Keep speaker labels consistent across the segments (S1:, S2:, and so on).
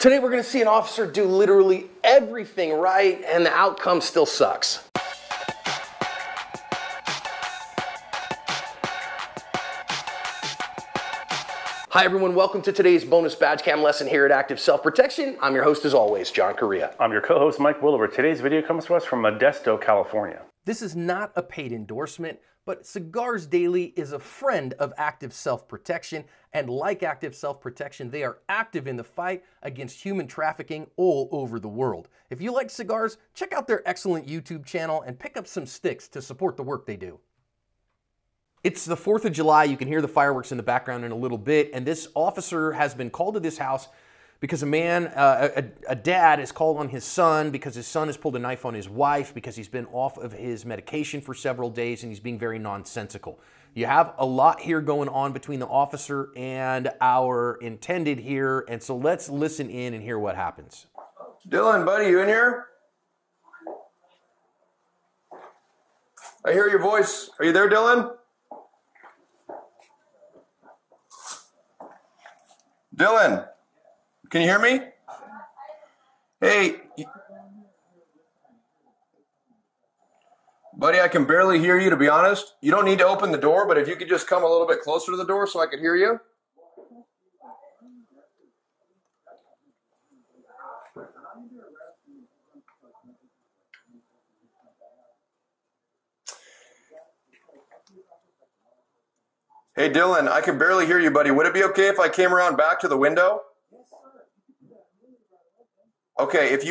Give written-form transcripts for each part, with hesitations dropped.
S1: Today we're going to see an officer do literally everything right and the outcome still sucks. Hi everyone, welcome to today's bonus badge cam lesson here at Active Self-Protection. I'm your host as always, John Correa.
S2: I'm your co-host Mike Williver. Today's video comes to us from Modesto, California.
S1: This is not a paid endorsement, but Cigars Daily is a friend of Active Self-Protection, and like Active Self-Protection, they are active in the fight against human trafficking all over the world. If you like cigars, check out their excellent YouTube channel and pick up some sticks to support the work they do. It's the 4th of July. You can hear the fireworks in the background in a little bit, and this officer has been called to this house because a dad is called on his son because his son has pulled a knife on his wife because he's been off of his medication for several days and he's being very nonsensical. You have a lot here going on between the officer and our intended here, and so let's listen in and hear what happens.
S3: Dylan, buddy, you in here? I hear your voice. Are you there, Dylan? Dylan, can you hear me? Hey, buddy, I can barely hear you, to be honest. You don't need to open the door, but if you could just come a little bit closer to the door so I could hear you. Hey, Dylan, I can barely hear you, buddy. Would it be okay if I came around back to the window? Okay, if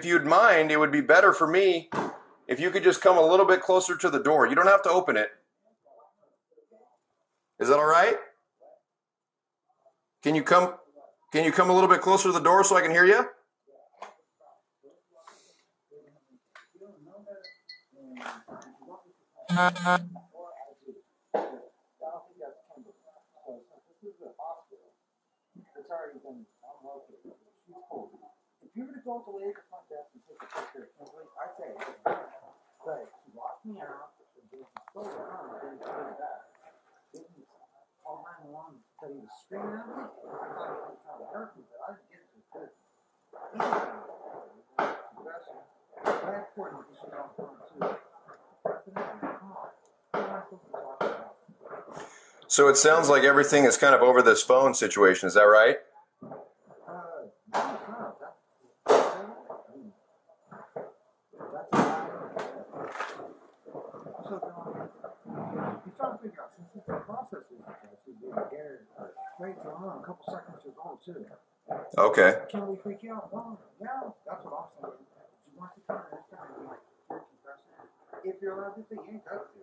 S3: you'd mind, it would be better for me if you could just come a little bit closer to the door. You don't have to open it. Is that all right? Can you come a little bit closer to the door so I can hear you?
S4: If you were to go away to the front desk and take a picture of Kimberly, I'd say, hey, she locked me out, she stole around, and then she came back. Didn't call 911 because he was screaming at me. I thought he was trying to hurt me, but I didn't get to it. I have court issues on phone too.
S3: So it sounds like everything is kind of over this phone situation, is that right? Okay.
S4: Can we freak you out? Well, yeah, that's what I'm saying. You want to come in this time and be like, you're confessing. If you're allowed to think, you ain't got to.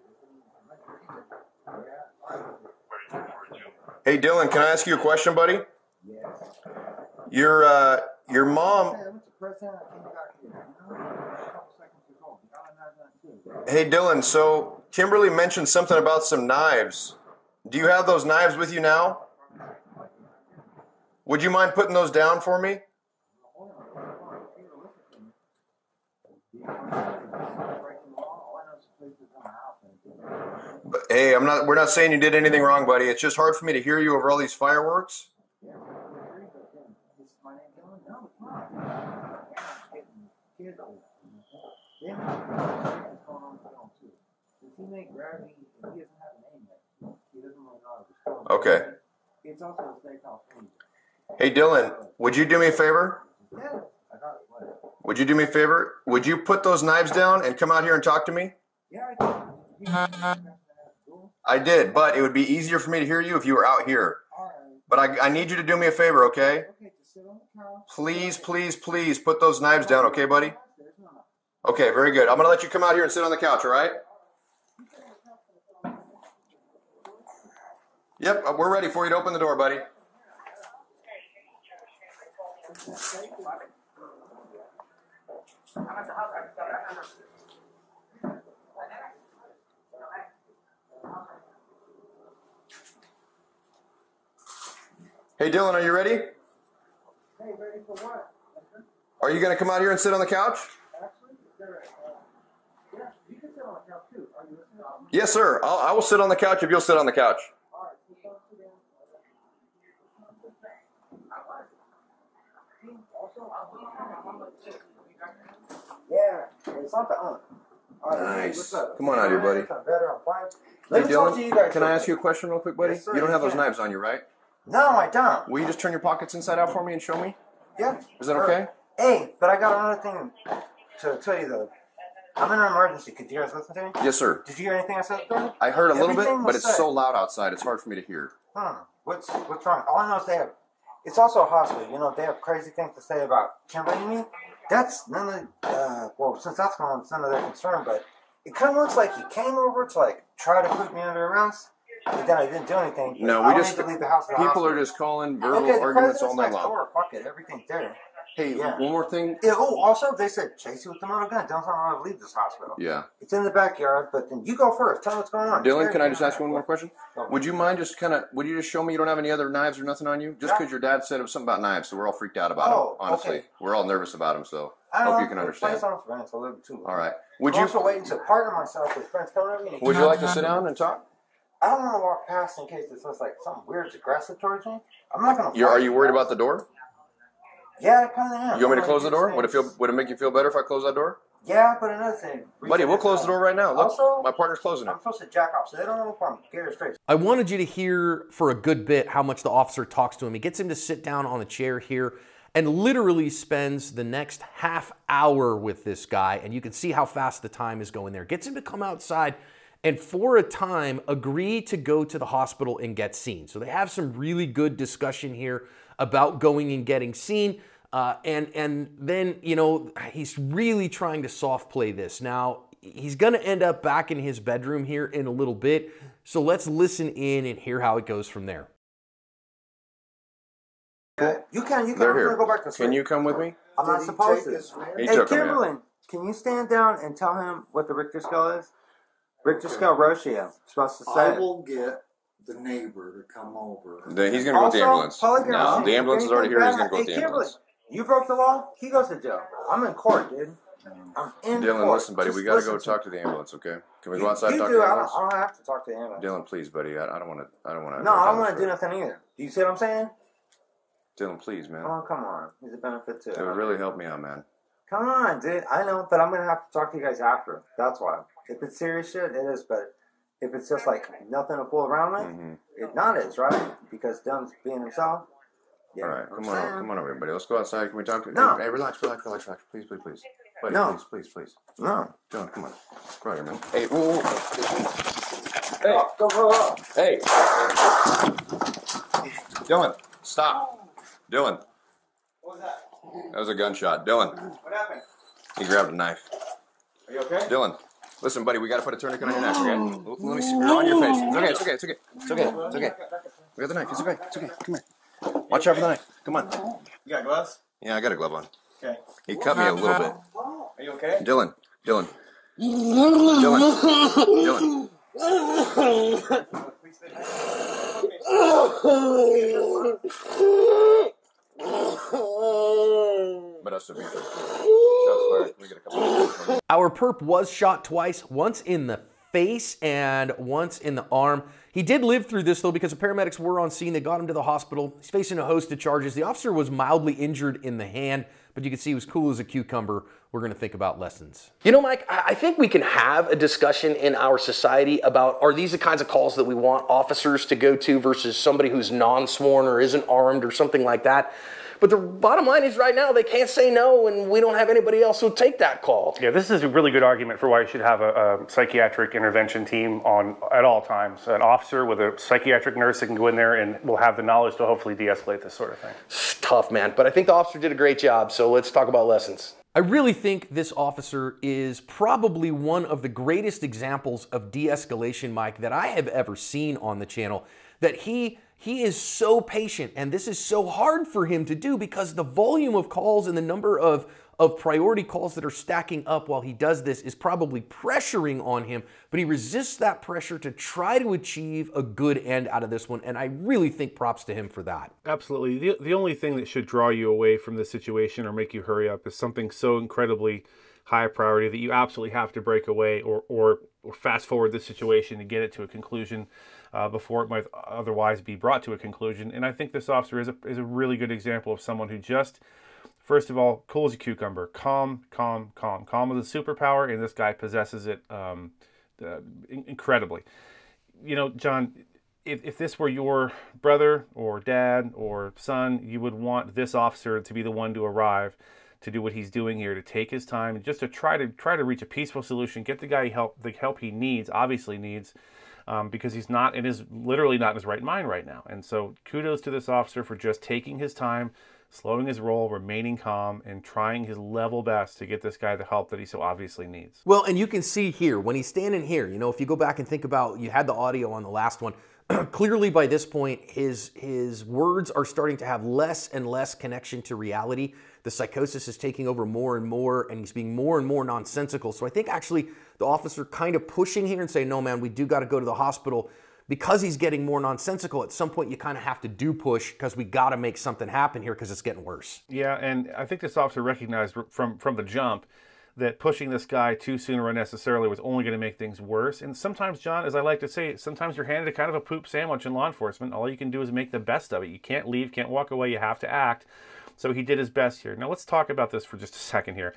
S3: Hey, Dylan, can I ask you a question, buddy?
S4: Yes.
S3: Your mom. Hey, Dylan, so Kimberly mentioned something about some knives. Do you have those knives with you now? Would you mind putting those down for me? But, hey, we're not saying you did anything wrong, buddy. It's just hard for me to hear you over all these fireworks. Okay. Hey, Dylan, would you do me a favor? Would you do me a favor? Would you put those knives down and come out here and talk to me? I did, but it would be easier for me to hear you if you were out here. But I need you to do me a favor, okay? Please, please, please put those knives down, okay, buddy? Okay, very good. I'm going to let you come out here and sit on the couch, all right? Yep, we're ready for you to open the door, buddy. Hey, Dylan, are you ready?
S4: Hey, ready for what?
S3: Are you going to come out here and sit on the couch?
S4: Actually, yeah, you can sit on the couch too. Are you listening?
S3: Yes, sir. I will sit on the couch if you'll sit on the couch.
S4: All right, Yeah, it's not the
S3: Nice.
S4: What's up?
S3: Come on out here, buddy.
S4: Better, I'm fine.
S3: Hey,
S4: Let me talk to you
S3: Dylan,
S4: guys
S3: can I
S4: real
S3: ask you a question real quick, buddy?
S4: Yes, sir,
S3: You don't have
S4: you
S3: those
S4: can.
S3: knives on you, right?
S4: No, I don't.
S3: Will you just turn your pockets inside out for me and show me?
S4: Yeah.
S3: Is that okay?
S4: Hey, but I got another thing to tell you though. I'm in an emergency. Could you guys listen to me?
S3: Yes, sir.
S4: Did you hear anything I said? Though?
S3: I heard a little
S4: Everything
S3: bit,
S4: was
S3: but it's
S4: said.
S3: so loud outside, it's hard for me to hear.
S4: What's wrong? All I know is they have. It's also a hospital. You know, they have crazy things to say about Kimberly and me. That's none of. Well, since that's going on, it's none of their concern. But it kind of looks like he came over to like try to put me under arrest. But then I didn't do anything.
S3: No,
S4: I
S3: we
S4: don't
S3: just.
S4: need to leave the house.
S3: People are just calling verbal
S4: okay, the
S3: arguments all
S4: president's
S3: night
S4: next
S3: long.
S4: door. Fuck it, everything's there.
S3: Hey,
S4: Yeah.
S3: one more thing.
S4: Yeah, oh, also, they said, chase you with the motor gun. Don't tell them to leave this hospital.
S3: Yeah.
S4: It's in the backyard, but then you go first. Tell them what's going on.
S3: Dylan, can I just ask you one more question?
S4: Okay.
S3: Would you mind just would you just show me you don't have any other knives or nothing on you? Just because your dad said it was something about knives, so we're all freaked out about
S4: Oh,
S3: him, honestly.
S4: okay.
S3: We're all nervous about him, so
S4: I
S3: hope you can
S4: The
S3: understand.
S4: place on Friends, I live too.
S3: All right. Would
S4: I'm
S3: you
S4: also waiting to partner myself with friends coming over me.
S3: Would you like to sit down and talk?
S4: I don't want to walk past in case this looks like something weird, aggressive towards me. I'm not going to.
S3: Are you worried about the door?
S4: Yeah, I kind of am.
S3: You want me to close the door? Would it make you feel better if I close that door?
S4: Yeah, but another thing.
S3: Buddy, we'll close the door right now. Look,
S4: Also,
S3: my partner's closing it.
S4: I'm supposed to jack off, so they don't know if I'm gay or straight.
S1: I wanted you to hear for a good bit how much the officer talks to him. He gets him to sit down on a chair here and literally spends the next half hour with this guy, and you can see how fast the time is going there. Gets him to come outside and for a time agree to go to the hospital and get seen. So they have some really good discussion here about going and getting seen. And then, you know, he's really trying to soft play this. Now, he's going to end up back in his bedroom here in a little bit. So let's listen in and hear how it goes from there.
S4: You can. I'm
S3: They're
S4: going to
S3: here.
S4: go back to sleep.
S3: Can you come with me?
S4: I'm not supposed to.
S3: He
S4: Hey,
S3: took him, yeah.
S4: Kimberly, can you stand down and tell him what the Richter scale is? Richter scale ratio. Supposed to say.
S5: I will get the neighbor to come over.
S3: He's going to go with the ambulance.
S4: Polygraph.
S3: No, the ambulance is already here. He's going to go with the
S4: Hey, Kimberly,
S3: ambulance.
S4: you broke the law. He goes to jail. I'm in court, dude. I'm in
S3: Dylan,
S4: court.
S3: listen, buddy.
S4: Just
S3: We got to go
S4: listen
S3: talk to the ambulance, okay? Can we go outside and
S4: You
S3: talk
S4: do.
S3: to the
S4: I
S3: ambulance?
S4: don't have to talk to the ambulance.
S3: Dylan, please, buddy. I don't want to.
S4: No, I don't want to do nothing either. Do you see what I'm saying?
S3: Dylan, please, man.
S4: Oh, come on. He's a benefit too.
S3: It would really help me out, man.
S4: Come on, dude. I know, but I'm going to have to talk to you guys after. That's why. If it's serious shit, it is, but if it's just like nothing to fool around with, it not is, right? Because Dylan's being himself. Yeah.
S3: All right, come on over, everybody. Let's go outside. Can we talk to?
S4: No.
S3: Hey, relax. Please. Buddy,
S4: No.
S3: please.
S4: No.
S3: Dylan, come on. Go out here, man. Hey, whoa. Hey,
S4: Go grow up.
S3: hey. Dylan, stop. Dylan,
S4: What was that?
S3: that was a gunshot. Dylan,
S4: What happened?
S3: he grabbed a knife.
S4: Are you okay?
S3: Dylan, listen, buddy, we got to put a tourniquet on your neck, okay? Let me see. You're on your face. It's okay. We got the knife. It's okay. Come here. Watch out for the knife. Come on.
S4: You got gloves?
S3: Yeah, I got a glove on.
S4: Okay.
S3: He cut me a little bit.
S4: Are you okay?
S3: Dylan. But that's severe. Shots fired. We get a couple.
S1: Our perp was shot twice, once in the face and once in the arm. He did live through this though because the paramedics were on scene. They got him to the hospital. He's facing a host of charges. The officer was mildly injured in the hand, but you can see he was cool as a cucumber. We're going to think about lessons. You know, Mike, I think we can have a discussion in our society about, are these the kinds of calls that we want officers to go to versus somebody who's non-sworn or isn't armed or something like that? But the bottom line is right now they can't say no, and we don't have anybody else who'll take that call.
S2: Yeah, this is a really good argument for why you should have a psychiatric intervention team on at all times. An officer with a psychiatric nurse that can go in there and will have the knowledge to hopefully de-escalate this sort of thing.
S1: It's tough, man, but I think the officer did a great job, so let's talk about lessons. I really think this officer is probably one of the greatest examples of de-escalation, Mike, that I have ever seen on the channel. That he is so patient, and this is so hard for him to do because the volume of calls and the number of priority calls that are stacking up while he does this is probably pressuring on him, but he resists that pressure to try to achieve a good end out of this one, and I really think props to him for that.
S6: Absolutely. The only thing that should draw you away from this situation or make you hurry up is something so incredibly high priority that you absolutely have to break away or fast forward the situation to get it to a conclusion before it might otherwise be brought to a conclusion. And I think this officer is a really good example of someone who just First of all, cool as a cucumber. Calm, calm, calm. Calm is a superpower, and this guy possesses it incredibly. You know, John, if this were your brother or dad or son, you would want this officer to be the one to arrive, to do what he's doing here, to take his time, and just to try to reach a peaceful solution, get the guy the help he needs, obviously needs, because he's literally not in his right mind right now. And so kudos to this officer for just taking his time, slowing his roll, remaining calm, and trying his level best to get this guy the help that he so obviously needs.
S1: Well, and you can see here, when he's standing here, you know, if you go back and think about, you had the audio on the last one, clearly by this point, his words are starting to have less and less connection to reality. The psychosis is taking over more and more, and he's being more and more nonsensical. So I think actually the officer kind of pushing here and saying, no, man, we do got to go to the hospital. Because he's getting more nonsensical, at some point you kind of have to push, because we got to make something happen here because it's getting worse.
S6: Yeah, and I think this officer recognized from the jump that pushing this guy too soon or unnecessarily was only going to make things worse. And sometimes, John, as I like to say, sometimes you're handed a kind of a poop sandwich in law enforcement. All you can do is make the best of it. You can't leave, can't walk away, you have to act. So he did his best here. Now let's talk about this for just a second here.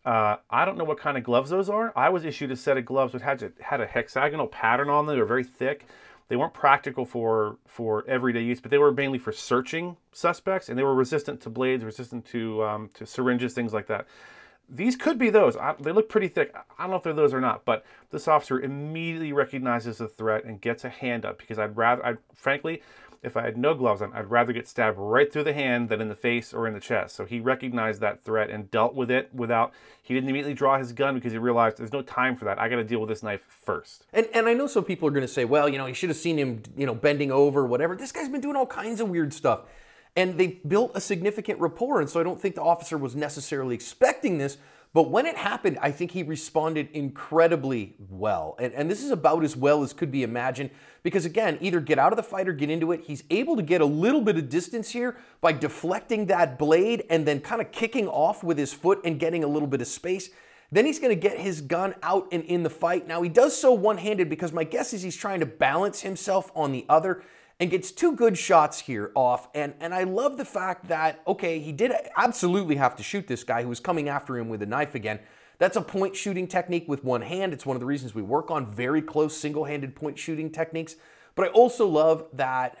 S6: I don't know what kind of gloves those are. I was issued a set of gloves that had a hexagonal pattern on them. They were very thick. They weren't practical for everyday use, but they were mainly for searching suspects, and they were resistant to blades, resistant to syringes, things like that. These could be those. They look pretty thick. I don't know if they're those or not, but this officer immediately recognizes the threat and gets a hand up, because frankly, if I had no gloves on, I'd rather get stabbed right through the hand than in the face or in the chest. So he recognized that threat and dealt with it he didn't immediately draw his gun, because he realized there's no time for that. I got to deal with this knife first.
S1: And I know some people are going to say, well, you know, you should have seen him, you know, bending over, whatever. This guy's been doing all kinds of weird stuff. And they built a significant rapport, and so I don't think the officer was necessarily expecting this. But when it happened, I think he responded incredibly well. And this is about as well as could be imagined, because again, either get out of the fight or get into it. He's able to get a little bit of distance here by deflecting that blade and then kind of kicking off with his foot and getting a little bit of space. Then he's going to get his gun out and in the fight. Now he does so one-handed, because my guess is he's trying to balance himself on the other, and gets two good shots here off. And I love the fact that, okay, he did absolutely have to shoot this guy who was coming after him with a knife again. That's a point shooting technique with one hand. It's one of the reasons we work on very close single-handed point shooting techniques. But I also love that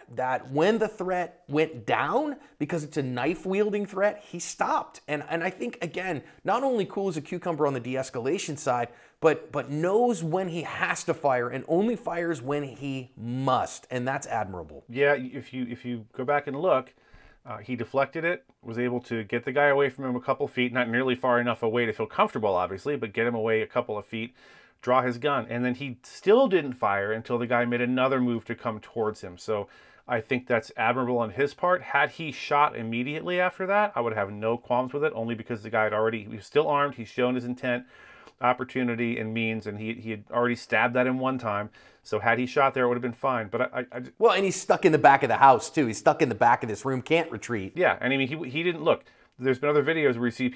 S1: when the threat went down, because it's a knife-wielding threat, he stopped. And I think, again, not only cool as a cucumber on the de-escalation side, but knows when he has to fire and only fires when he must. And that's admirable.
S6: Yeah, if you go back and look, he deflected it, was able to get the guy away from him a couple feet, not nearly far enough away to feel comfortable, obviously, but get him away a couple of feet, draw his gun, and then he still didn't fire until the guy made another move to come towards him. So I think that's admirable on his part. Had he shot immediately after that, I would have no qualms with it, only because the guy he was still armed, he's shown his intent, opportunity, and means, and he had already stabbed at him one time. So had he shot there, it would have been fine. But
S1: well, and he's stuck in the back of the house too. He's stuck in the back of this room, can't retreat.
S6: Yeah, and I mean, he didn't look. There's been other videos where you see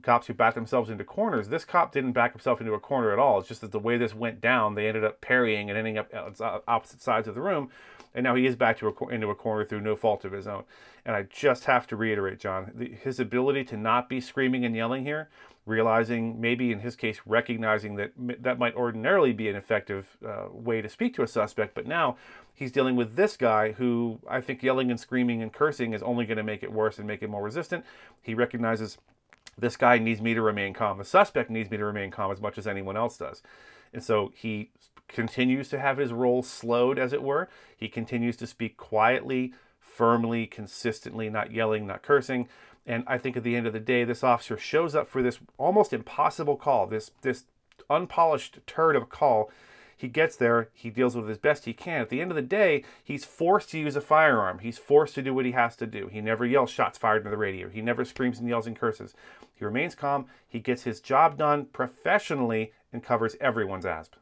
S6: cops who back themselves into corners. This cop didn't back himself into a corner at all. It's just that the way this went down, they ended up parrying and ending up on opposite sides of the room. And now he is back into a corner through no fault of his own. And I just have to reiterate, John, his ability to not be screaming and yelling here, realizing, maybe in his case, recognizing that might ordinarily be an effective way to speak to a suspect. But now he's dealing with this guy who I think yelling and screaming and cursing is only going to make it worse and make it more resistant. He recognizes this guy needs me to remain calm. The suspect needs me to remain calm as much as anyone else does. And so he continues to have his roll slowed, as it were. He continues to speak quietly, firmly, consistently, not yelling, not cursing. And I think at the end of the day, this officer shows up for this almost impossible call, this unpolished turd of a call. He gets there, he deals with it as best he can. At the end of the day, he's forced to use a firearm. He's forced to do what he has to do. He never yells shots fired into the radio. He never screams and yells and curses. He remains calm. He gets his job done professionally and covers everyone's asp.